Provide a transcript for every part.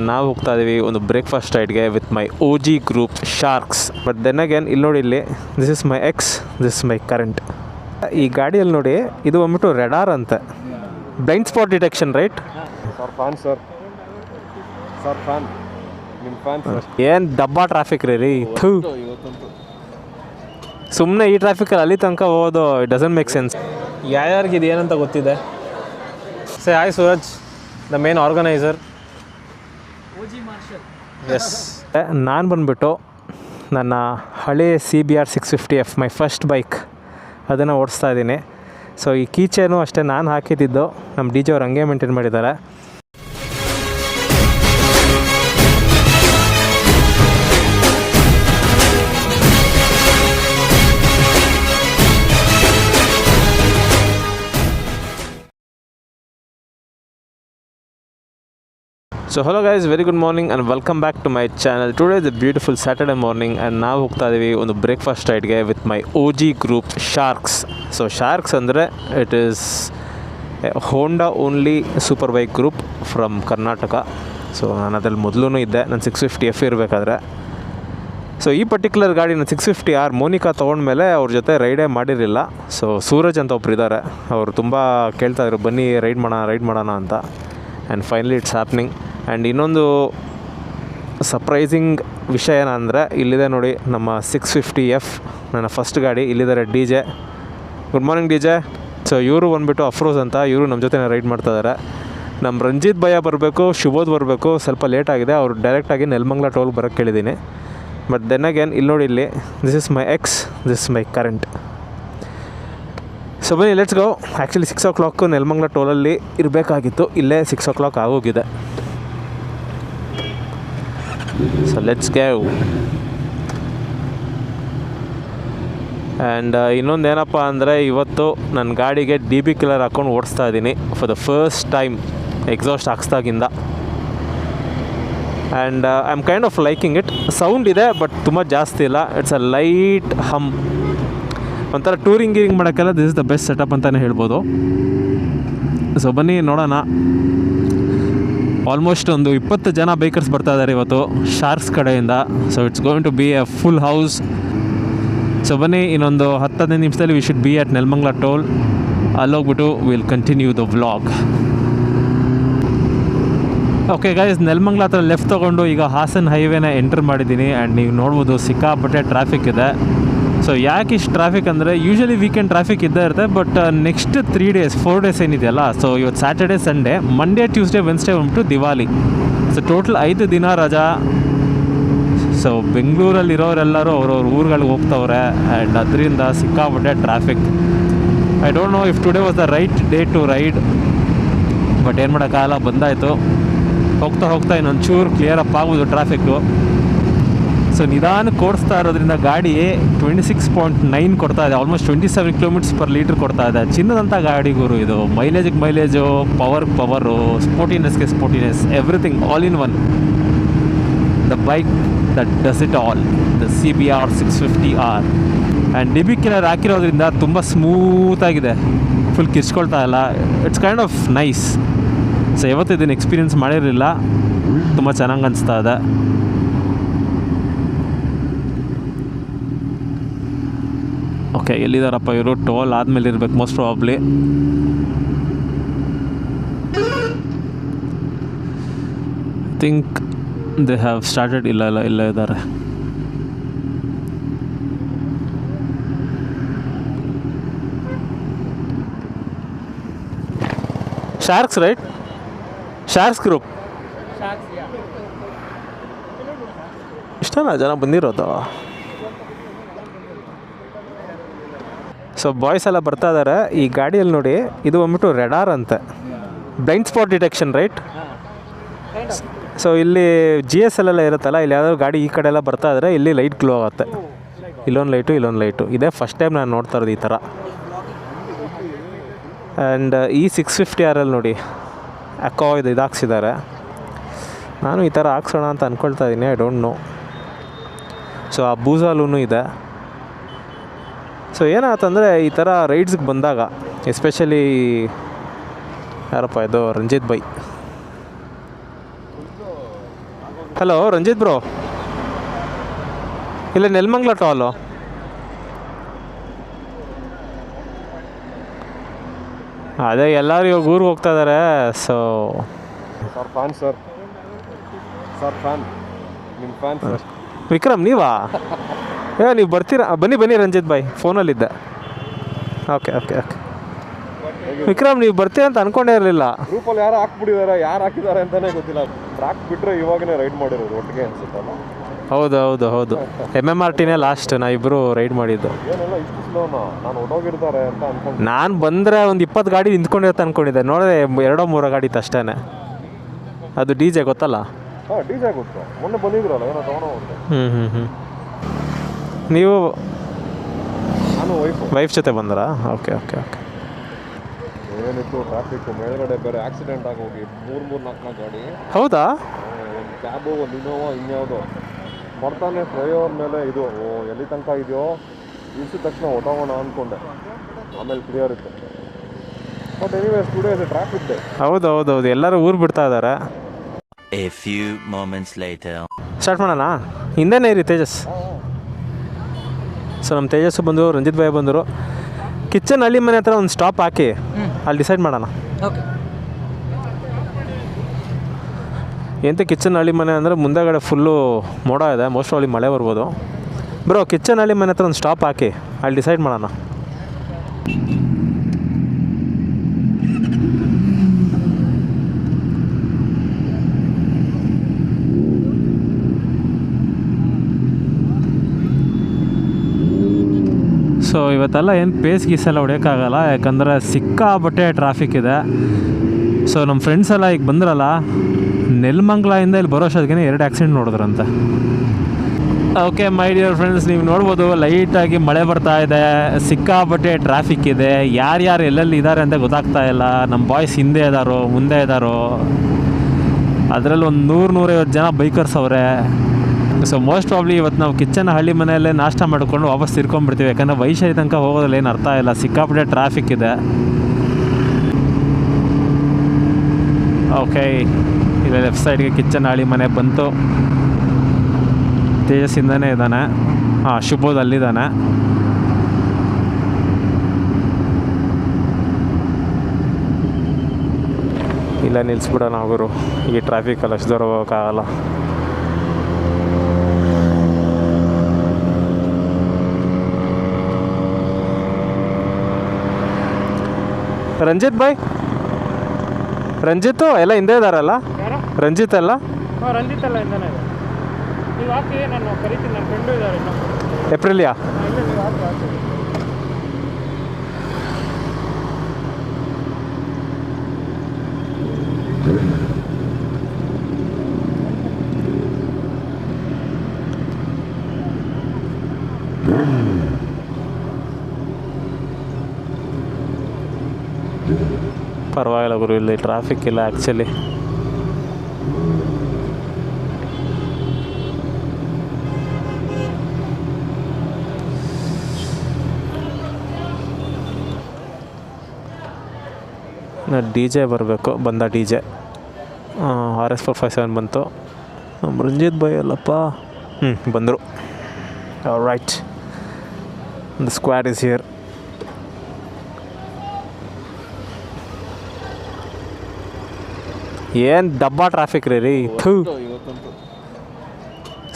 ನಾವು ಹೋಗ್ತಾ ಇದ್ದೀವಿ ಒಂದು ಬ್ರೇಕ್ಫಾಸ್ಟ್ ರೈಡ್ಗೆ with my O G group Sharks. But then again ಇಲ್ಲಿ ನೋಡಿ, ಇಲ್ಲಿ this is my ex, this is my current. ಈ ಗಾಡಿಯಲ್ಲಿ ನೋಡಿ, ಇದು ಬಂದ್ಬಿಟ್ಟು ರೆಡಾರ್ ಅಂತ, ಬ್ಲೈಂಡ್ ಸ್ಪಾಟ್ ಡಿಟೆಕ್ಷನ್, ರೈಟ್? ಏನು ಡಬ್ಬಾ ಟ್ರಾಫಿಕ್ ರೀ ಥೂ. ಸುಮ್ಮನೆ ಈ ಟ್ರಾಫಿಕಲ್ಲಿ ಅಲ್ಲಿ ತನಕ ಹೋಗೋದು ಇಟ್ ಡಸಂಟ್ ಮೇಕ್ ಸೆನ್ಸ್. ಯಾರ್ಯಾರಿಗೆ ಇದು ಏನಂತ ಗೊತ್ತಿದೆ? Say hi Suraj, the main organiser. Yes, ನಾನು ಬಂದುಬಿಟ್ಟು ನನ್ನ ಹಳೆ CBR 650F my first bike, ಅದನ್ನು ಓಡಿಸ್ತಾ ಇದ್ದೀನಿ. ಸೊ ಈ ಕೀಚೇನು ಅಷ್ಟೇ ನಾನು ಹಾಕಿದ್ದು, ನಮ್ಮ DJ ಅವ್ರು ಹಂಗೆ ಮೇಂಟೈನ್ ಮಾಡಿದ್ದಾರೆ. So hello guys, very good morning and welcome back to my channel. Today is a beautiful Saturday morning and ನಾವು ಹೋಗ್ತಾ ಇದ್ದೀವಿ ಒಂದು ಬ್ರೇಕ್ಫಾಸ್ಟ್ ರೈಡ್ಗೆ with my O G group Sharks. So Sharks ಅಂದರೆ it is Honda only super bike group from Karnataka. So ನಾನು ಅದ್ರಲ್ಲಿ ಮೊದಲೂ ಇದ್ದೆ, ನಾನು 650F ಇರಬೇಕಾದ್ರೆ. ಸೊ ಈ ಪರ್ಟಿಕ್ಯುಲರ್ ಗಾಡಿ ನಾನು 650R ಮೋನಿಕಾ ತೊಗೊಂಡ್ಮೇಲೆ ಅವ್ರ ಜೊತೆ ರೈಡೇ ಮಾಡಿರಲಿಲ್ಲ. ಸೊ ಸೂರಜ್ ಅಂತ ಒಬ್ರು ಇದ್ದಾರೆ, ಅವರು ತುಂಬ ಕೇಳ್ತಾಯಿದ್ರು ಬನ್ನಿ ರೈಡ್ ಮಾಡೋಣ ಅಂತ. And finally it's happening. And ಇನ್ನೊಂದು ಸರ್ಪ್ರೈಸಿಂಗ್ ವಿಷಯ ಏನಂದರೆ, ಇಲ್ಲಿದೆ ನೋಡಿ ನಮ್ಮ 650F, ನನ್ನ ಫಸ್ಟ್ ಗಾಡಿ. ಇಲ್ಲಿದ್ದಾರೆ DJ. Good morning DJ. So ಇವರು ಬಂದುಬಿಟ್ಟು ಅಫ್ರೋಸ್ ಅಂತ, ಇವರು ನಮ್ಮ ಜೊತೆ ರೈಡ್ ಮಾಡ್ತಾಯಿದ್ದಾರೆ. ನಮ್ಮ ರಂಜಿತ್ ಭಯ್ಯ ಬರಬೇಕು, ಶುಭೋದ್ ಬರಬೇಕು, ಸ್ವಲ್ಪ ಲೇಟ್ ಆಗಿದೆ. ಅವರು ಡೈರೆಕ್ಟಾಗಿ ನೆಲಮಂಗಲ ಟೋಲ್ಗೆ ಬರೋಕ್ಕೆ ಕೇಳಿದ್ದೀನಿ. ಬಟ್ ದೆನ್ ಅಗೇನ್ ಇಲ್ಲಿ ನೋಡಿ, ಇಲ್ಲಿ this is my ex, this is my current. So ಬನ್ನಿ let's go. Actually 6 o'clock Nelamangala ಟೋಲಲ್ಲಿ ಇರಬೇಕಾಗಿತ್ತು, ಇಲ್ಲೇ 6 o'clock ಆಗೋಗಿದೆ. So let's go. ಆ್ಯಂಡ್ ಇನ್ನೊಂದೇನಪ್ಪ ಅಂದರೆ, ಇವತ್ತು ನನ್ನ ಗಾಡಿಗೆ DB ಕಿಲ್ಲರ್ ಹಾಕ್ಕೊಂಡು ಓಡಿಸ್ತಾ ಇದ್ದೀನಿ for the first time exhaust ಹಾಕ್ಸ್ದಾಗಿಂದ. And I am kind of liking it. Sound ಇದೆ ಬಟ್ ತುಂಬ ಜಾಸ್ತಿ ಇಲ್ಲ, ಇಟ್ಸ್ ಅ ಲೈಟ್ ಹಮ್. ಒಂಥರ ಟೂರಿಂಗ್ ಮಾಡೋಕ್ಕೆಲ್ಲ this is the best setup ಅಂತಲೇ ಹೇಳ್ಬೋದು. ಸೊ ಬನ್ನಿ ನೋಡೋಣ. ಆಲ್ಮೋಸ್ಟ್ ಒಂದು 20 ಜನ ಬೈಕರ್ಸ್ ಬರ್ತಾ ಇದ್ದಾರೆ ಇವತ್ತು ಶಾರ್ಕ್ಸ್ ಕಡೆಯಿಂದ. So it's going to be a full house. So ಬನ್ನಿ, ಇನ್ನೊಂದು 10-15 ನಿಮಿಷದಲ್ಲಿ we should be at Nelamangala toll. ಅಲ್ಲೋಗ್ಬಿಟ್ಟು will continue the vlog. Okay guys, Nelamangala ಹತ್ರ ಲೆಫ್ಟ್ ತೊಗೊಂಡು ಈಗ ಹಾಸನ್ ಹೈವೇನ ಎಂಟರ್ ಮಾಡಿದ್ದೀನಿ. ಆ್ಯಂಡ್ ನೀವು ನೋಡ್ಬೋದು ಸಿಕ್ಕಾಪಟ್ಟೆ ಟ್ರಾಫಿಕ್ ಇದೆ. ಸೊ ಯಾಕೆ ಇಷ್ಟು ಟ್ರಾಫಿಕ್ ಅಂದರೆ, ಯೂಶ್ವಲಿ ವೀಕೆಂಡ್ ಟ್ರಾಫಿಕ್ ಇದ್ದೇ ಇರುತ್ತೆ. ಬಟ್ ನೆಕ್ಸ್ಟ್ 4 days ಏನಿದೆಯಲ್ಲ, ಸೊ ಇವತ್ತು Saturday, Sunday, Monday, Tuesday, Wednesday ಬಂದ್ಬಿಟ್ಟು ದಿವಾಲಿ. ಸೊ ಟೋಟಲ್ 5 ದಿನ ರಜಾ. ಸೊ ಬೆಂಗಳೂರಲ್ಲಿರೋರೆಲ್ಲರೂ ಅವ್ರವ್ರ ಊರುಗಳಿಗೆ ಹೋಗ್ತವ್ರೆ. ಆ್ಯಂಡ್ ಅದರಿಂದ ಸಿಕ್ಕಾಪಟ್ಟೆ traffic. I don't know if today was the right day to ride, but ಏನು ಮಾಡೋಕ್ಕಾಗಲ್ಲ, ಬಂದಾಯಿತು. ಹೋಗ್ತಾ ಇನ್ನೊಂದು ಚೂರು ಕ್ಲಿಯರ್ ಅಪ್ ಆಗ್ಬೋದು ಟ್ರಾಫಿಕ್ಕು. ಸೊ ನಿಧಾನಕ್ಕೆ ಓಡಿಸ್ತಾ ಇರೋದ್ರಿಂದ ಗಾಡಿ 26.9 ಕೊಡ್ತಾ ಇದೆ, ಆಲ್ಮೋಸ್ಟ್ 27 km/l ಕೊಡ್ತಾ ಇದೆ. ಚಿನ್ನದಂಥ ಗಾಡಿಗೂರು ಇದು. Mileage, power, sportiness, everything all in one. The bike that does it all, the CBR 650R. And DB killer ಹಾಕಿರೋದ್ರಿಂದ ತುಂಬ ಸ್ಮೂತಾಗಿದೆ, ಫುಲ್ ಕಿರ್ಚ್ಕೊಳ್ತಾ ಇಲ್ಲ. It's kind of nice. So ಯಾವತ್ತೂ ಇದನ್ನು ಎಕ್ಸ್ಪೀರಿಯೆನ್ಸ್ ಮಾಡಿರಲಿಲ್ಲ, ತುಂಬ ಚೆನ್ನಾಗಿ ಅನಿಸ್ತಾ ಇದೆ. ಓಕೆ, ಎಲ್ಲಿದ್ದಾರಪ್ಪ ಇವರು? ಟೋಲ್ ಆದಮೇಲೆ ಇರಬೇಕು most probably. I think they have started. ಇಲ್ಲ ಇದ್ದಾರೆ. Sharks, right? Sharks group. ಇಷ್ಟನಾ ಜನ ಬಂದಿರೋದು? ಸೊ ಬಾಯ್ಸ್ ಎಲ್ಲ ಬರ್ತಾ ಇದ್ದಾರೆ. ಈ ಗಾಡಿಯಲ್ಲಿ ನೋಡಿ, ಇದು ಬಂದ್ಬಿಟ್ಟು ರೆಡಾರ್ ಅಂತ, blind spot detection, right? So ಇಲ್ಲಿ GSL ಎಲ್ಲ ಇರುತ್ತಲ್ಲ, ಇಲ್ಲಿ ಯಾವ್ದಾದ್ರು ಗಾಡಿ ಈ ಕಡೆ ಎಲ್ಲ ಬರ್ತಾ ಇದ್ದರೆ ಇಲ್ಲಿ ಲೈಟ್ ಗ್ಲೋ ಆಗುತ್ತೆ. ಇಲ್ಲೊಂದು ಲೈಟು. ಇದೇ ಫಸ್ಟ್ ಟೈಮ್ ನಾನು ನೋಡ್ತಾ ಇರೋದು ಈ ಥರ. ಆ್ಯಂಡ್ ಈ 650Rಲ್ಲಿ ನೋಡಿ ಅಕೋ ಇದು ಹಾಕ್ಸಿದ್ದಾರೆ. ನಾನು ಈ ಥರ ಹಾಕ್ಸೋಣ ಅಂತ ಅಂದ್ಕೊಳ್ತಾ ಇದ್ದೀನಿ, ಐ ಡೋಂಟ್ ನೋ. ಸೊ ಆ ಬೂಸಾಲೂ ಇದೆ. ಸೊ ಏನಾಯ್ತಂದರೆ, ಈ ಥರ ರೈಡ್ಸ್ಗೆ ಬಂದಾಗ, ಎಸ್ಪೆಷಲಿ ಯಾರಪ್ಪ ಇದು, ರಂಜಿತ್ ಭಯ್. ಹಲೋ ರಂಜಿತ್ ಬ್ರೋ, ಇಲ್ಲ ನೆಲಮಂಗ್ಲ ಟೋಲು. ಅದೇ ಎಲ್ಲರೂ ಇವಾಗ ಊರಿಗೆ ಹೋಗ್ತಾ ಇದ್ದಾರೆ. So sir fan sir, sir fan, ನಿಮ್ಮ ಫ್ಯಾನ್ ಸರ್. ವಿಕ್ರಮ್ ನೀವಾ? ನೀವು ಬರ್ತೀರಾ? ಬನ್ನಿ ರಂಜಿತ್ ಬಾಯ್, ಫೋನಲ್ಲಿದ್ದೆ. ಓಕೆ ಓಕೆ ಓಕೆ ವಿಕ್ರಮ್, ನೀವು ಬರ್ತೀರಾ ಅಂತ ಅನ್ಕೊಂಡೇ ಇರಲಿಲ್ಲ. ಗ್ರೂಪಲ್ಲಿ ಯಾರು ಹಾಕ್ಬಿಟ್ಟಿದ್ದಾರೆ, ಯಾರು ಹಾಕಿದ್ದಾರೆ ಅಂತಲೇ ಗೊತ್ತಿಲ್ಲ. ಟ್ರ್ಯಾಕ್ ಬಿಟ್ಟರೆ ಇವಾಗಲೇ ರೈಡ್ ಮಾಡಿರೋದು ಒಟ್ಟಿಗೆ ಅನ್ಸುತ್ತಲ್ಲ. ಹೌದು MMRTನೇ ಲಾಸ್ಟ್ ನಾವಿಬ್ಬರು ರೈಡ್ ಮಾಡಿದ್ದು. ಏನೆಲ್ಲ ಇಷ್ಟು ಸ್ಲೋನಾ? ನಾನು ಹೊಟ್ಟೋಗಿರ್ತಾರೆ ಅಂತ ಅನ್ಕೊಂಡು ನಾನು ಬಂದರೆ ಒಂದು 20 ಗಾಡಿ ನಿಂತ್ಕೊಂಡಿರುತ್ತೆ ಅಂದ್ಕೊಂಡಿದ್ದೆ. ನೋಡಿದ್ರೆ 2-3 ಗಾಡಿ ಇತ್ತು ಅಷ್ಟೇ. ಅದು DJ ಗೊತ್ತಲ್ಲ? ಹಾಂ, DJ ಗೊತ್ತು. ಮೊನ್ನೆ ಬಂದಿದ್ರಲ್ಲ, ಏನೋ ತೊಗೊಂಡು. ನೀವು ನಾನು ವೈಫ್ ಜೊತೆ ಬಂದರಾ? Okay okay okay. ಏನಿತ್ತು ಟ್ರಾಫಿಕ್ಕು, ಮೇಲ್ಗಡೆ ಬೇರೆ ಆಕ್ಸಿಡೆಂಟ್ ಆಗೋಗಿ 3-4 ಗಾಡಿ. ಹೌದಾ? ಒಂದು ಕ್ಯಾಬು, ಒಂದು ಇನೋವಾ, ಇನ್ಯಾವುದೋ ಬರ್ತಾನೆ ಫ್ಲೈಓವರ್ ಮೇಲೆ. ಇದು ಎಲ್ಲಿ ತನಕ ಇದೆಯೋ ಇಳಿಸಿದ ತಕ್ಷಣ ಹೊಟ್ಟೋಗೋಣ ಅಂದ್ಕೊಂಡೆ, ಆಮೇಲೆ ಕ್ಲಿಯರ್ ಇತ್ತು. ಬಟ್ ಎನಿವೇಸ್ ಟುಡೇ ಇದೆ ಟ್ರಾಫಿಕ್ ಡೇ. ಹೌದು ಎಲ್ಲರೂ ಊರು ಬಿಡ್ತಾ ಇದ್ದಾರೆ. A few moments later. Start ಮಾಡೋಣ? ಹಿಂದೆನೇ ಇರಿ ತೇಜಸ್. ಸೊ ನಮ್ಮ ತೇಜಸ್ಸು ಬಂದು, ರಂಜಿತ್ ಭಾಯ್ ಬಂದರು. ಕಿಚನ್ ಹಳ್ಳಿ ಮನೆ ಹತ್ರ ಒಂದು ಸ್ಟಾಪ್ ಹಾಕಿ ಅಲ್ಲಿ ಡಿಸೈಡ್ ಮಾಡೋಣ. ಓಕೆ. ಎಂತ ಕಿಚನ್ ಹಳ್ಳಿ ಮನೆ ಅಂದರೆ ಮುಂದೆಗಡೆ ಫುಲ್ಲು ಮೋಡ ಇದೆ, ಮೋಸ್ಟ್ ಅಲ್ಲಿ ಮಳೆ ಬರ್ಬೋದು. ಬ್ರೋ ಕಿಚನ್ ಹಳ್ಳಿ ಮನೆ ಹತ್ರ ಒಂದು ಸ್ಟಾಪ್ ಹಾಕಿ ಅಲ್ಲಿ ಡಿಸೈಡ್ ಮಾಡೋಣ. ಸೊ ಇವತ್ತೆಲ್ಲ ಏನು ಪೇಸ್ ಗೀಸೆಲ್ಲ ಹೊಡೆಯೋಕ್ಕಾಗಲ್ಲ, ಯಾಕಂದರೆ ಸಿಕ್ಕಾಬಟ್ಟೆ ಟ್ರಾಫಿಕ್ ಇದೆ. ಸೊ ನಮ್ಮ ಫ್ರೆಂಡ್ಸ್ ಎಲ್ಲ ಈಗ ಬಂದ್ರಲ್ಲ, ನೆಲಮಂಗ್ಲಿಂದ ಇಲ್ಲಿ ಬರೋ ಅಷ್ಟೊತ್ತಿಗೆ 2 ಆಕ್ಸಿಡೆಂಟ್ ನೋಡಿದ್ರಂತೆ. ಓಕೆ ಮೈ ಡಿಯರ್ ಫ್ರೆಂಡ್ಸ್, ನೀವು ನೋಡ್ಬೋದು ಲೈಟಾಗಿ ಮಳೆ ಬರ್ತಾ ಇದೆ, ಸಿಕ್ಕಾಬಟ್ಟೆ ಟ್ರಾಫಿಕ್ ಇದೆ. ಯಾರ್ಯಾರು ಎಲ್ಲೆಲ್ಲಿ ಇದ್ದಾರೆ ಅಂತ ಗೊತ್ತಾಗ್ತಾ ಇಲ್ಲ. ನಮ್ಮ ಬಾಯ್ಸ್ ಹಿಂದೆ ಇದ್ದಾರೋ ಮುಂದೆ ಇದ್ದಾರೋ, ಅದರಲ್ಲಿ ಒಂದು 100-150 ಜನ ಬೈಕರ್ಸ್ ಅವರೇ. ಸೊ ಮೋಸ್ಟ್ ಪ್ರಾಬ್ಲಿ ಇವತ್ತು ನಾವು ಕಿಚನ್ ಹಳ್ಳಿ ಮನೆಯಲ್ಲೇ ನಾಷ್ಟ ಮಾಡಿಕೊಂಡು ವಾಪಸ್ ತಿರ್ಕೊಂಡ್ಬಿಡ್ತೀವಿ, ಯಾಕಂದರೆ ವೈಶಾಲಿ ತನಕ ಹೋಗೋದ್ರಲ್ಲಿ ಏನು ಅರ್ಥ ಇಲ್ಲ, ಸಿಕ್ಕಾಪಟ್ಟೆ ಟ್ರಾಫಿಕ್ ಇದೆ. ಓಕೆ, ಇಲ್ಲ ಲೆಫ್ಟ್ ಸೈಡ್ಗೆ ಕಿಚನ್ ಹಳ್ಳಿ ಮನೆ ಬಂತು. ತೇಜಸ್ಸಿಂದನೇ ಇದ್ದಾನೆ. ಶುಭೋದ್ ಅಲ್ಲಿದ್ದಾನೆ. ಇಲ್ಲ ನಿಲ್ಲಿಸ್ಬಿಡೋಣ ಅವರು, ಈ ಟ್ರಾಫಿಕಲ್ಲಿ ಅಷ್ಟು ದೂರ ಹೋಗೋಕ್ಕಾಗಲ್ಲ. ರಂಜಿತ್ ಬಾಯ್, ರಂಜಿತ್ತು ಎಲ್ಲ ಹಿಂದೆ ಇದ್ದಾರಲ್ಲ? ರಂಜಿತ್ ಎಲ್ಲ? ಹಾಂ, ರಂಜಿತ್ ಎಲ್ಲ ಹಿಂದೆ ಇದೆ. ನೀವು ಹಾಕಿ, ನಾನು ಕರಿತೀನಿ, ನನ್ನ ಫ್ರೆಂಡು ಇದ್ದಾರೆ. ಏಪ್ರಿಲಿಯಾ? ಇಲ್ಲ, ನೀವು ಹಾಕಿ. ಪರವಾಗಿಲ್ಲ ಗುರು, ಇಲ್ಲಿ ಟ್ರಾಫಿಕ್ ಇಲ್ಲ ಆ್ಯಕ್ಚುಲಿ. DJ ಬರಬೇಕು. ಬಂದ DJ RS457 ಬಂತು. ರಂಜಿತ್ ಬಾಯ್ ಅಲ್ಲಪ್ಪ. ಬಂದರು. Right, the squad is here. ಏನು ಡಬ್ಬಾ ಟ್ರಾಫಿಕ್ ರೀ.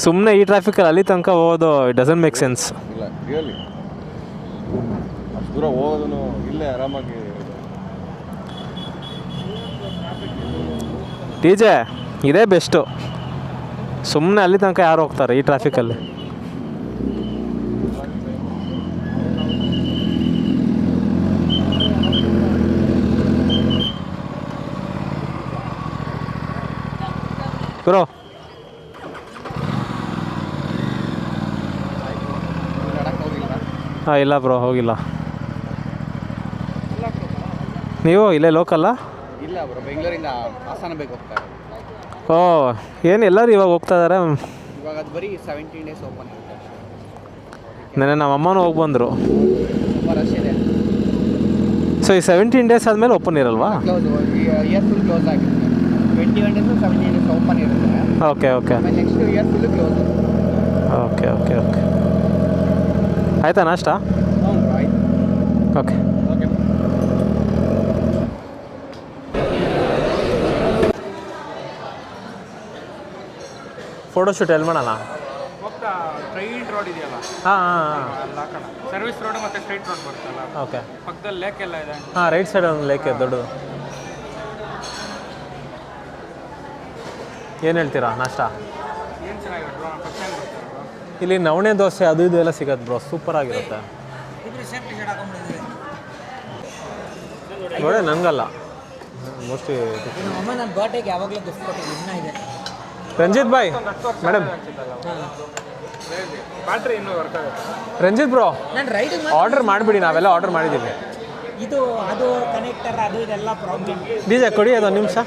ಸುಮ್ಮನೆ ಈ ಟ್ರಾಫಿಕಲ್ಲಿ ಅಲ್ಲಿ ತನಕ ಹೋಗೋದು ಇಟ್ ಡಸಂಟ್ ಮೇಕ್ ಸೆನ್ಸ್. ಇಲ್ಲ ರಿಯಲಿ, ಅಷ್ಟು ದೂರ ಹೋಗೋದನ್ನು ಇಲ್ಲೇ ಆರಾಮಾಗಿ. DJ ಇದೇ ಬೆಸ್ಟು. ಸುಮ್ಮನೆ ಅಲ್ಲಿ ತನಕ ಯಾರು ಹೋಗ್ತಾರೆ ಈ ಟ್ರಾಫಿಕಲ್ಲಿ? ಬ್ರೋ ಇಲ್ಲ ಬ್ರೋ, ಹೋಗಿಲ್ಲ. ನೀವು ಇಲ್ಲೇ ಲೋಕಲ್ಲ? ಇಲ್ಲ ಬ್ರೋ, ಬೆಂಗಳೂರಿಂದ ಹಾಸನ ಬೇಕು ಹೋಗ್ತಾರೆ. ಓ, ಏನು ಎಲ್ಲರೂ ಇವಾಗ ಹೋಗ್ತಾ ಇದ್ದಾರೆ? ಇವಾಗ ಅದು ಬರೀ 17 ಡೇಸ್ ಓಪನ್ ಇರುತ್ತೆ. ನೆನ್ನೆ ನಮ್ಮ ಅಮ್ಮನೂ ಹೋಗಿ ಬಂದರು. ತುಂಬ ರಶ್ ಇದೆ. ಸೊ ಈ 17 ಡೇಸ್ ಆದಮೇಲೆ ಓಪನ್ ಇರಲ್ವಾ? ಕ್ಲೋಸ್, ಇಯರ್ ಫುಲ್ ಕ್ಲೋಸ್ ಆಗಿದೆ. 21 days 17 days ಓಪನ್ ಇರುತ್ತೆ. ಓಕೆ ಓಕೆ ಆಮೇಲೆ next year full close. Okay okay okay ಆಯಿತಾ ನಾಷ್ಟ? ಹೌದು ಆಯ್ತು. Okay okay. ಫೋಟೋಶೂಟ್ ಎಲ್ಲಿ ಮಾಡೋಣ? ಹೋಗ್ತಾ ಟ್ರೈನ್ ರೋಡ್ ಇದೆಯಲ್ಲ ಹಾಂ ಹಾಂ ಅಲ್ಲಿ ಹಾಕೋಣ. ಸರ್ವಿಸ್ ರೋಡ್ ಮತ್ತು ಸ್ಟ್ರೈಟ್ ರೋಡ್ ಬರ್ತಲ್ಲ ಓಕೆ. ಪಕ್ಕದಲ್ಲಿ ಲೇಕ್ ಎಲ್ಲ ಇದೆ. ಹಾಂ ರೈಟ್ ಸೈಡ್ ಒಂದು ಲೇಕ್ ಇದೆ ದೊಡ್ಡದು. ಏನು ಹೇಳ್ತೀರಾ ನಾಷ್ಟ? ಏನು ಚೆನ್ನಾಗಿರುತ್ತೆ ಬ್ರೋ, ಫಸ್ಟ್ ಟೈಮ್ ಬರ್ತಾರೆ. ಇಲ್ಲಿ ನವಣೆ ದೋಸೆ ಅದು ಇದು ಎಲ್ಲ ಸಿಗತ್ತೆ ಬ್ರೋ, ಸೂಪರ್ ಆಗಿರುತ್ತೆ. ನೋಡಿ ನನಗಲ್ಲ ಮೋಸ್ಟ್ಲಿ ಅಮ್ಮ ನನ್ನ ಬರ್ಡೇಗೆ ಯಾವಾಗಲೂ ಗಿಫ್ಟ್ ಕೊಟ್ಟಿದ್ದು ಇನ್ನೂ ಇದೆ. ರಂಜಿತ್ ಬಾಯ್ ಮೇಡಮ್, ಬ್ಯಾಟ್ರಿ ಇನ್ನೂ ವರ್ಕ್ ಆಗುತ್ತೆ. ರಂಜಿತ್ ಬ್ರೋ ನಾನು ರೈಡಿಂಗ್ ಆರ್ಡರ್ ಮಾಡಿಬಿಡಿ, ನಾವೆಲ್ಲ ಆರ್ಡರ್ ಮಾಡಿದ್ದೀವಿ. ಇದು ಅದು ಕನೆಕ್ಟರ್ ಅದು ಇದೆಲ್ಲ ಪ್ರಾಬ್ಲಮ್. ಬೀಜ ಕೊಡಿ ಅದೊಂದು ನಿಮಿಷ.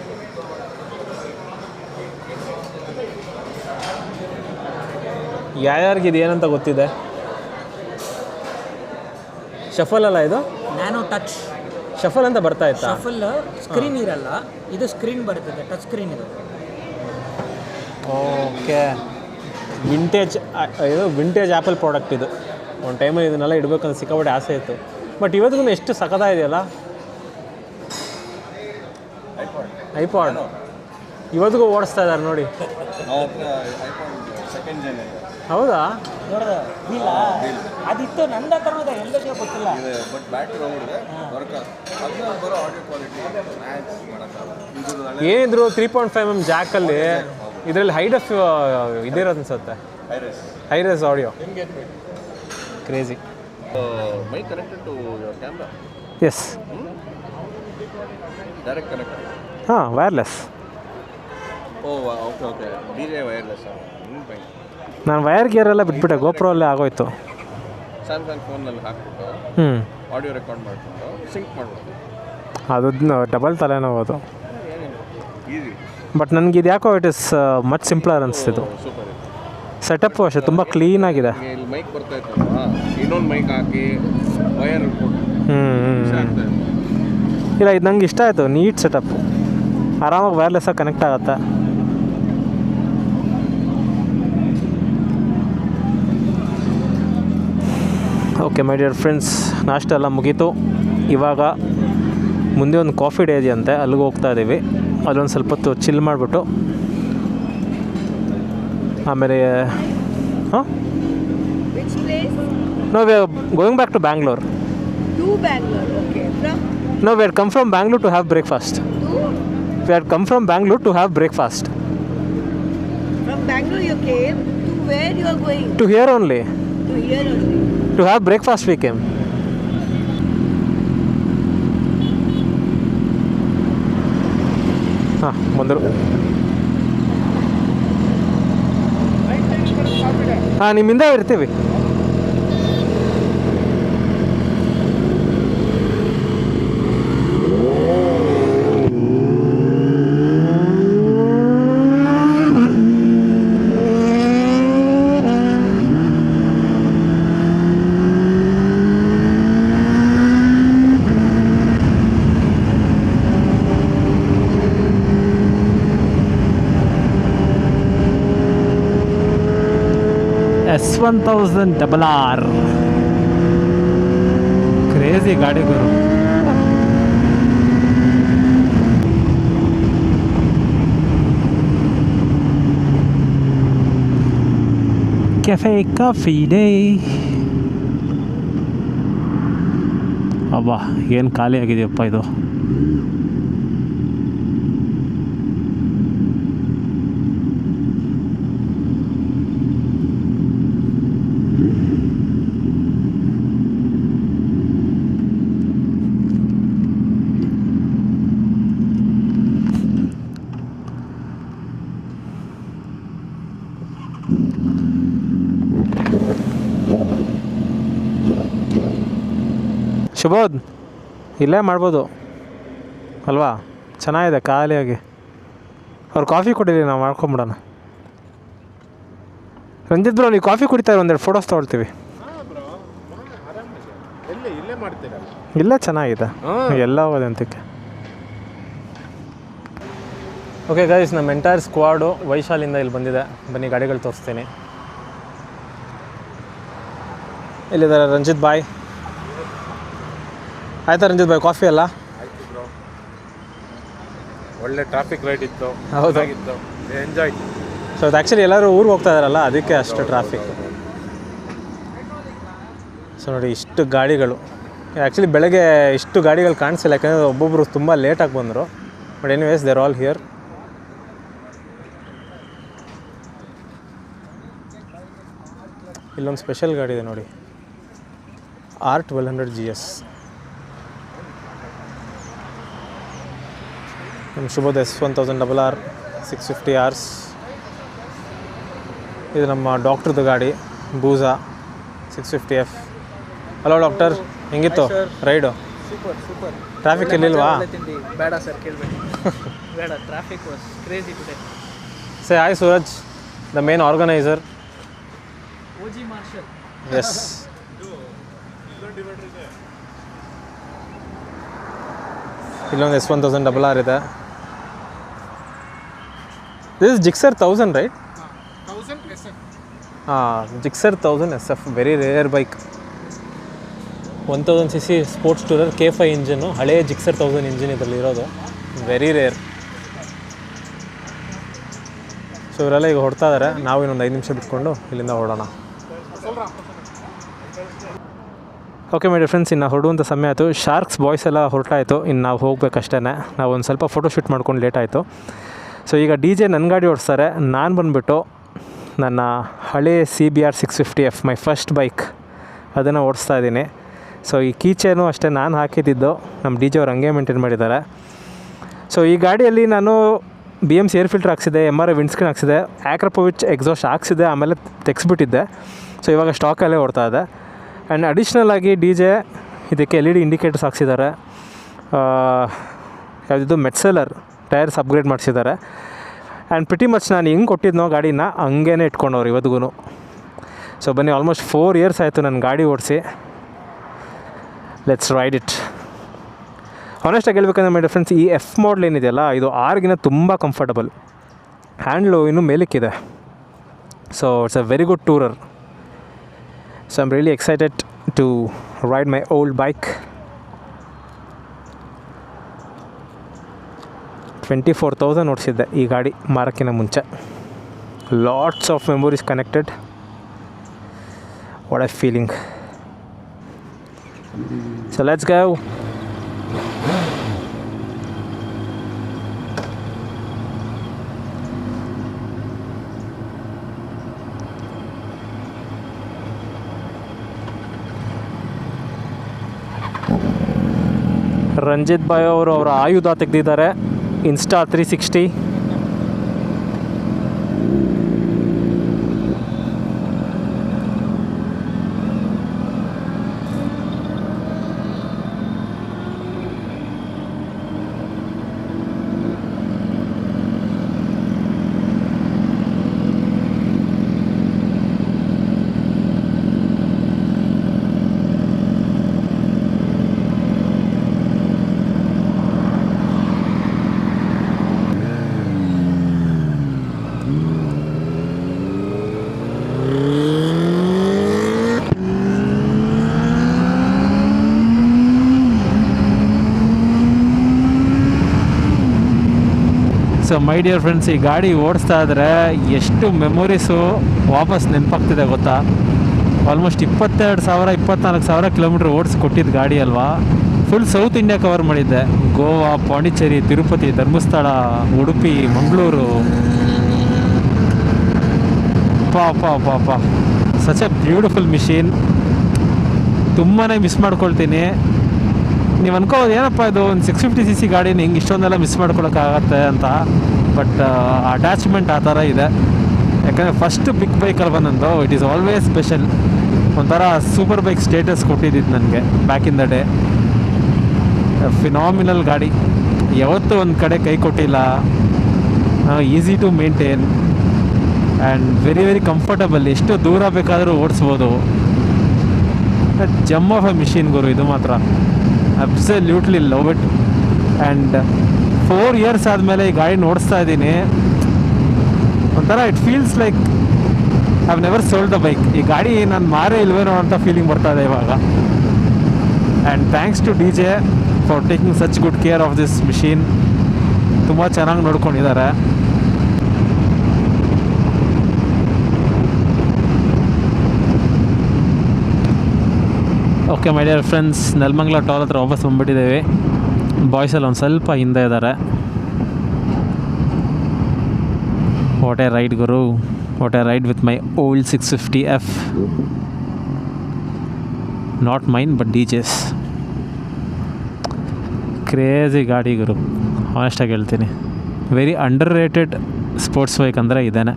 ಯಾರ್ಯಾರಿಗಿದೆ ಏನಂತ ಗೊತ್ತಿದೆ? ಶಫಲ್ ಅಲ್ಲ ಇದು? ನ್ಯಾನೋ ಟಚ್ ಶಫಲ್ ಅಂತ ಬರ್ತಾ ಇತ್ತಾ? ಶಫಲ್ ಸ್ಕ್ರೀನ್ ಇರಲ್ಲ, ಇದು ಸ್ಕ್ರೀನ್ ಬರ್ತದೆ, ಟಚ್ ಸ್ಕ್ರೀನ್ ಇದು. ಓಕೆ, ಇದು ವಿಂಟೇಜ್ ಆ್ಯಪಲ್ ಪ್ರಾಡಕ್ಟ್ ಇದು. ಒಂದು ಟೈಮಲ್ಲಿ ಇದನ್ನೆಲ್ಲ ಇಡಬೇಕಂತ ಸಿಕ್ಕಾಪಟ್ಟೆ ಆಸೆ ಇತ್ತು. ಬಟ್ ಇವತ್ತಿಗೂ ಎಷ್ಟು ಸಖತ್ತಾಗಿದೆಯಲ್ಲ ಐಪಾಡ್. ಇವತ್ತಿಗೂ ಓಡಿಸ್ತಾ ಇದ್ದಾರೆ ನೋಡಿ. ಹೌದಾ? ಇಲ್ಲ ಅದಿತ್ತು ನನ್ನ ಹತ್ರ ಎಲ್ಲಕ್ಕೆ ಗೊತ್ತಿಲ್ಲ. ಏನಿದ್ರು 3.5mm ಜಾಕಲ್ಲಿ ಇದರಲ್ಲಿ ಹೈಡ್ ಆಫ್ ಇದಿರೋದು ಅನ್ಸುತ್ತೆ, hi res audio. Crazy. Mic connected to your camera? Yes. Direct connected? ಹಾಂ, wireless. Oh, okay, okay. DJ wireless. Fine. ನಾನು ವೈರ್ ಗೇರ್ ಎಲ್ಲ ಬಿಟ್ಬಿಟ್ಟೆ, ಗೋಪ್ರೋ ಅಲ್ಲೇ ಆಗೋಯ್ತು. ಸ್ಯಾಮ್ಸಂಗ್ ಫೋನಲ್ಲಿ ಹಾಕ್ಬಿಟ್ಟು ಆಡಿಯೋ ರೆಕಾರ್ಡ್ ಮಾಡಿಬಿಟ್ಟು ಸಿಂಕ್ ಮಾಡ್ಬೋದು. ಅದು ಡಬಲ್ ತಲೆನೋವು ಅದು. ಈಸಿ. ಬಟ್ ನನಗೆ ಇದು ಯಾಕೋ ಇಟ್ ಇಸ್ ಮಚ್ ಸಿಂಪ್ಲರ್ ಅನಿಸ್ತಿದ್ದು. ಸೂಪರ್. ಸೆಟಪ್ಪು ಅಷ್ಟೇ ತುಂಬ ಕ್ಲೀನಾಗಿದೆ. ಇಲ್ಲಿ ಮೈಕ್ ಬರ್ತಾ ಇತ್ತಲ್ವಾ, ಇನ್ನೊಂದು ಮೈಕ್ ಹಾಕಿ ವೈರ್ ಕೊಟ್ಟು ಇಲ್ಲ, ಇದು ನಂಗೆ ಇಷ್ಟ ಆಯಿತು. ನೀಟ್ ಸೆಟಪ್ಪು, ಆರಾಮಾಗಿ ವೈರ್ಲೆಸ್ಸಾಗಿ ಕನೆಕ್ಟ್ ಆಗುತ್ತೆ. ಓಕೆ ಮೈ ಡಿಯರ್ ಫ್ರೆಂಡ್ಸ್, ನಾಷ್ಟ ಎಲ್ಲ ಮುಗೀತು. ಇವಾಗ ಮುಂದೆ ಒಂದು ಕಾಫಿ ಡೇ ಇದೆಯಂತೆ, ಅಲ್ಲಿಗೆ ಹೋಗ್ತಾ ಇದ್ದೀವಿ. ಅಲ್ಲೊಂದು ಸ್ವಲ್ಪ ಹೊತ್ತು ಚಿಲ್ ಮಾಡಿಬಿಟ್ಟು ಆಮೇಲೆ ಹಾಂ Which place? No we are going back to Bangalore. To Bangalore. Okay. From no we are come from Bangalore to have breakfast. to we are come from Bangalore to have breakfast. from Bangalore you came to where you are going? To here only. To here only. To have breakfast we came. ಹಾಂ ಬಂದರು. ಹಾಂ, ನಿಮ್ಮಿಂದ ಇರ್ತೀವಿ. S1000RR crazy ಗಾಡಿ ಗುರು. Cafe coffee day. ಅಬ್ಬಾ ಏನು ಖಾಲಿ ಆಗಿದೆಯಪ್ಪ ಇದು. ಶುಭೋದ್, ಇಲ್ಲೇ ಮಾಡ್ಬೋದು ಅಲ್ವಾ? ಚೆನ್ನಾಗಿದೆ ಖಾಲಿಯಾಗಿ. ಅವ್ರು ಕಾಫಿ ಕೊಟ್ಟಿರಿ, ನಾವು ಮಾಡ್ಕೊಂಬಿಡೋಣ. ರಂಜಿತ್ ಬ್ರೋ, ನೀವು ಕಾಫಿ ಕುಡಿತಾರೆ, ಒಂದೆರಡು ಫೋಟೋಸ್ ತೊಗೊಳ್ತೀವಿ. ಇಲ್ಲೇ ಮಾಡ್ತೀರಾ? ಇಲ್ಲೇ ಚೆನ್ನಾಗಿದೆ, ಎಲ್ಲ ಹೋಗೋದೆ ಅಂತಕ್ಕೆ. ಓಕೆ ಗೈಸ್, ನಮ್ಮ ಎಂಟೈರ್ ಸ್ಕ್ವಾಡು ವೈಶಾಲಿಂದ ಇಲ್ಲಿ ಬಂದಿದೆ. ಬನ್ನಿ ಗಾಡಿಗಳು ತೋರಿಸ್ತೀನಿ. ಇಲ್ಲಿದ್ದಾರೆ ರಂಜಿತ್ ಬಾಯ್. ಆಯ್ತಾ ರಂಜಿತ್ ಬಾಯ್, ಕಾಫಿ ಅಲ್ಲ? ಒಳ್ಳೆ ಟ್ರಾಫಿಕ್ ಲೈಟ್ ಇತ್ತು, ಹೌದು, ಎಂಜಾಯ್. ಸೊ ಅದು ಆ್ಯಕ್ಚುಲಿ ಎಲ್ಲರೂ ಊರಿಗೆ ಹೋಗ್ತಾ ಇದ್ದಾರಲ್ಲ, ಅದಕ್ಕೆ ಅಷ್ಟು ಟ್ರಾಫಿಕ್. ಸೊ ನೋಡಿ, ಇಷ್ಟು ಗಾಡಿಗಳು. ಆ್ಯಕ್ಚುಲಿ ಬೆಳಗ್ಗೆ ಇಷ್ಟು ಗಾಡಿಗಳು ಕಾಣಿಸಿಲ್ಲ, ಯಾಕಂದರೆ ಒಬ್ಬೊಬ್ಬರು ತುಂಬ ಲೇಟಾಗಿ ಬಂದರು. But anyways they're all here. ಇಲ್ಲೊಂದು ಸ್ಪೆಷಲ್ ಗಾಡಿ ಇದೆ ನೋಡಿ, R1200 GS. ನಮ್ಮ ಶುಭದ S1000RR 650 ಇದು ನಮ್ಮ ಡಾಕ್ಟ್ರದ್ದು ಗಾಡಿ, ಬೂಸಾ 650F. ಹಲೋ ಡಾಕ್ಟರ್, ಹೆಂಗಿತ್ತು ರೈಡು? Super super. ಟ್ರಾಫಿಕ್ ಇರಲಿಲ್ವಾ? ಬೇಡ ಸರ್, ಕೇಳಬೇಡಿ. ಬೇಡ, traffic was crazy today. Say hi Suraj, the main organiser. OG marshal. Yes. ಇಲ್ಲೊಂದು S1000RR ಇದೆ. This is Gixxer 1000 right? 1000 SF. ಹಾಂ, Gixxer 1000 SF, very rare bike. 1000cc sports tourer K5 engine, ಹಳೆಯ Gixxer 1000 engine ಇದರಲ್ಲಿ ಇರೋದು, very rare. So ಇವರೆಲ್ಲ ಈಗ ಹೊಡ್ತಾ ಇದ್ದಾರೆ. ನಾವು ಇನ್ನೊಂದು 5 ನಿಮಿಷ ಬಿಟ್ಕೊಂಡು ಇಲ್ಲಿಂದ ಹೊರಡೋಣ. ಓಕೆ ಮೈ ಡಿಯರ್ ಫ್ರೆಂಡ್ಸ್, ಇನ್ನು ಹೊರಡುವಂಥ ಸಮಯ ಆಯಿತು. ಶಾರ್ಕ್ಸ್ ಬಾಯ್ಸ್ ಎಲ್ಲ ಹೊರಟಾಯಿತು, ಇನ್ನು ನಾವು ಹೋಗ್ಬೇಕಷ್ಟೇ. ನಾವು ಒಂದು ಸ್ವಲ್ಪ ಫೋಟೋಶೂಟ್ ಮಾಡ್ಕೊಂಡು ಲೇಟ್ ಆಯಿತು. ಸೊ ಈಗ DJ ನನ್ನ ಗಾಡಿ ಓಡಿಸ್ತಾರೆ. ನಾನು ಬಂದುಬಿಟ್ಟು ನನ್ನ ಹಳೆ CBR 650F, my first bike, ಅದನ್ನು ಓಡಿಸ್ತಾ ಇದ್ದೀನಿ. ಸೊ ಈ ಕೀಚೇನು ಅಷ್ಟೇ ನಾನು ಹಾಕಿದ್ದು, ನಮ್ಮ DJ ಅವ್ರು ಹಂಗೆ ಮೇಂಟೈನ್ ಮಾಡಿದ್ದಾರೆ. ಸೊ ಈ ಗಾಡಿಯಲ್ಲಿ ನಾನು BMC ಏರ್ ಫಿಲ್ಟರ್ ಹಾಕ್ಸಿದೆ, MRI ವಿಂಡ್ಸ್ಕ್ರೀನ್ ಹಾಕ್ಸಿದೆ, ಆಕ್ರಪೋವಿಚ್ ಎಕ್ಸಾಸ್ಟ್ ಹಾಕ್ಸಿದೆ, ಆಮೇಲೆ ತೆಗೆಸ್ಬಿಟ್ಟಿದ್ದೆ. ಸೊ ಇವಾಗ ಸ್ಟಾಕಲ್ಲೇ ಓಡ್ತಾ ಇದೆ. ಆ್ಯಂಡ್ ಅಡಿಷ್ನಲ್ ಆಗಿ DJ ಇದಕ್ಕೆ LED ಇಂಡಿಕೇಟರ್ಸ್ ಹಾಕ್ಸಿದ್ದಾರೆ. ಯಾವುದಿದ್ದು ಮೆಟ್ಸೆಲರ್ ಟೈರ್ಸ್ ಅಪ್ಗ್ರೇಡ್ ಮಾಡಿಸಿದ್ದಾರೆ. ಆ್ಯಂಡ್ ಪ್ರಿಟಿ ಮಚ್ ನಾನು ಹೆಂಗೆ ಕೊಟ್ಟಿದ್ನೋ ಗಾಡಿನ ಹಂಗೇ ಇಟ್ಕೊಂಡವ್ರು ಇವತ್ತಿಗೂ. ಸೊ ಬನ್ನಿ, ಆಲ್ಮೋಸ್ಟ್ 4 ಇಯರ್ಸ್ ಆಯಿತು ನನ್ನ ಗಾಡಿ ಓಡಿಸಿ. Let's ride it. ಆನೆಸ್ಟಾಗಿ ಹೇಳ್ಬೇಕಂದ್ರೆ ಮೈ ಡಿಫ್ರೆನ್ಸ್, ಈ F ಮಾಡಲ್ ಏನಿದೆಯಲ್ಲ, ಇದು Rಗಿನ ತುಂಬ ಕಂಫರ್ಟಬಲ್. ಹ್ಯಾಂಡ್ಲು ಇನ್ನೂ ಮೇಲಕ್ಕಿದೆ. So it's a very good tourer. So I am really excited to ride my old bike. 24,000 ಓಡಿಸಿದ್ದೆ ಈ ಗಾಡಿ ಮಾರೋಕ್ಕಿಂತ ಮುಂಚೆ. Lots of memories connected. What I feeling. So let's go. Ranjith boy ಅವರು ಅವರ ಆಯುಧ ತೆಗೆದಿದ್ದಾರೆ, Insta 360. So my dear friends, ಈ ಗಾಡಿ ಓಡಿಸ್ತಾ ಇದ್ರೆ ಎಷ್ಟು ಮೆಮೊರೀಸು ವಾಪಸ್ ನೆನಪಾಗ್ತಿದೆ ಗೊತ್ತಾ. ಆಲ್ಮೋಸ್ಟ್ 22,000-24,000 ಕಿಲೋಮೀಟ್ರ್ ಓಡಿಸಿ ಕೊಟ್ಟಿದ್ದು ಗಾಡಿ ಅಲ್ವಾ. ಫುಲ್ ಸೌತ್ ಇಂಡಿಯಾ ಕವರ್ ಮಾಡಿದ್ದೆ. ಗೋವಾ, ಪಾಂಡಿಚೇರಿ, ತಿರುಪತಿ, ಧರ್ಮಸ್ಥಳ, ಉಡುಪಿ, ಮಂಗಳೂರು. ಪಾಪ ಸಚ್ ಎ ಬ್ಯೂಟಿಫುಲ್ ಮಿಷಿನ್. ತುಂಬಾ ಮಿಸ್ ಮಾಡ್ಕೊಳ್ತೀನಿ. ನೀವು ಅನ್ಕೋಬೋದು ಏನಪ್ಪ ಇದು ಒಂದು 650cc ಗಾಡಿನ ಹಿಂಗೆ ಇಷ್ಟೊಂದೆಲ್ಲ ಮಿಸ್ ಮಾಡ್ಕೊಳಕ್ಕಾಗತ್ತೆ ಅಂತ. ಬಟ್ ಅಟ್ಯಾಚ್ಮೆಂಟ್ ಆ ಥರ ಇದೆ. ಯಾಕಂದರೆ ಫಸ್ಟ್ ಬಿಗ್ ಬೈಕಲ್ಲಿ ಬಂದಂದು ಇಟ್ ಈಸ್ ಆಲ್ವೇಸ್ ಸ್ಪೆಷಲ್. ಒಂಥರ ಸೂಪರ್ ಬೈಕ್ ಸ್ಟೇಟಸ್ ಕೊಟ್ಟಿದ್ದಿದ್ದು ನನಗೆ back in the day. Phenomenal ಗಾಡಿ, ಯಾವತ್ತೂ ಒಂದು ಕಡೆ ಕೈ ಕೊಟ್ಟಿಲ್ಲ. Easy to maintain and very very comfortable. ಎಷ್ಟು ದೂರ ಬೇಕಾದರೂ ಓಡಿಸ್ಬೋದು. ಜಮ್ ಆಫ್ ಎ ಮಿಷಿನ್ ಗುರು ಇದು ಮಾತ್ರ. Absolutely love it. And 4 years ಆದಮೇಲೆ ಈ ಗಾಡಿ ಓಡಿಸ್ತಾ ಇದ್ದೀನಿ. ಒಂಥರ it feels like I have never sold the bike. ಈ ಗಾಡಿ ನಾನು ಮಾರೇ ಇಲ್ವೇನೋ ಅಂತ ಫೀಲಿಂಗ್ ಬರ್ತಾ ಇದೆ ಇವಾಗ. And thanks to D J for taking such good care of this machine. ತುಂಬ ಚೆನ್ನಾಗಿ ನೋಡ್ಕೊಂಡಿದ್ದಾರೆ. Okay my dear friends, Nelamangala toll ಹತ್ರ ವಾಪಸ್ ಬಂದುಬಿಟ್ಟಿದ್ದೇವೆ. ಬಾಯ್ಸಲ್ಲಿ ಒಂದು ಸ್ವಲ್ಪ ಹಿಂದೆ ಇದ್ದಾರೆ. ವಾಟ್ ಎ ರೈಡ್ ಗುರು, what a ride with my old 650F. Not mine but DJ's. Crazy ಗಾಡಿ ಗುರು, ಆನೆಸ್ಟಾಗಿ ಹೇಳ್ತೀನಿ. Very underrated sports bike ಅಂದರೆ ಇದೇನೆ.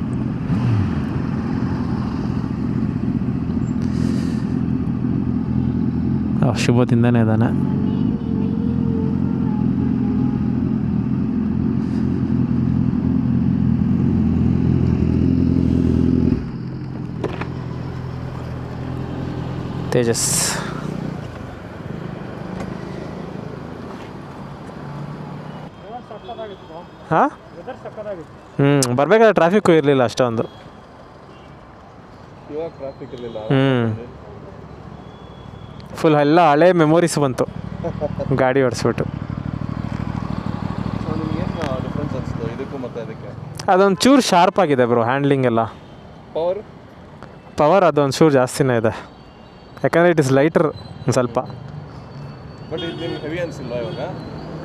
ಶುಭದಿಂದನೇ ಇದ್ದಾನೆ. ತೇಜಸ್ ಹಾಂ ಬರಬೇಕಾದ್ರೆ ಟ್ರಾಫಿಕ್ಕು ಇರಲಿಲ್ಲ ಅಷ್ಟೊಂದು. ಇವಾಗ ಟ್ರಾಫಿಕ್ ಇರಲಿಲ್ಲ. ಫುಲ್ ಎಲ್ಲ ಹಳೆ ಮೆಮೊರೀಸ್ ಬಂತು ಗಾಡಿ ಓಡಿಸ್ಬಿಟ್ಟು. ಸೊ ನಿಮ್ಗೇನು ಡಿಫ್ರೆನ್ಸ್ ಅನಿಸ್ತು ಇದಕ್ಕೂ ಮತ್ತು ಅದಕ್ಕೆ? ಅದೊಂದು ಚೂರು ಶಾರ್ಪ್ ಆಗಿದೆ ಬ್ರೋ, ಹ್ಯಾಂಡ್ಲಿಂಗ್ ಎಲ್ಲ. ಪವರ್ ಅದೊಂದು ಚೂರು ಜಾಸ್ತಿನೇ ಇದೆ, ಯಾಕಂದರೆ ಇಟ್ ಇಸ್ ಲೈಟರ್ ಒಂದು ಸ್ವಲ್ಪ. ಬಟ್ ಇದು ನಿಮ್ಗೆ ಹೆವಿ ಅನಿಸಿಲ್ಲ ಇವಾಗ?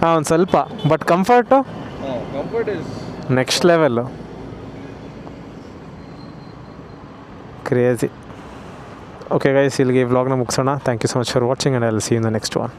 ಹಾಂ ಒಂದು ಸ್ವಲ್ಪ, but comfort comfort is next level. Crazy. Okay guys, ಇಲ್ಲಿಗೆ ವ್ಲಾಗ್ನ ಮುಗಿಸೋಣ. Thank you so much for watching and I will see you in the next one.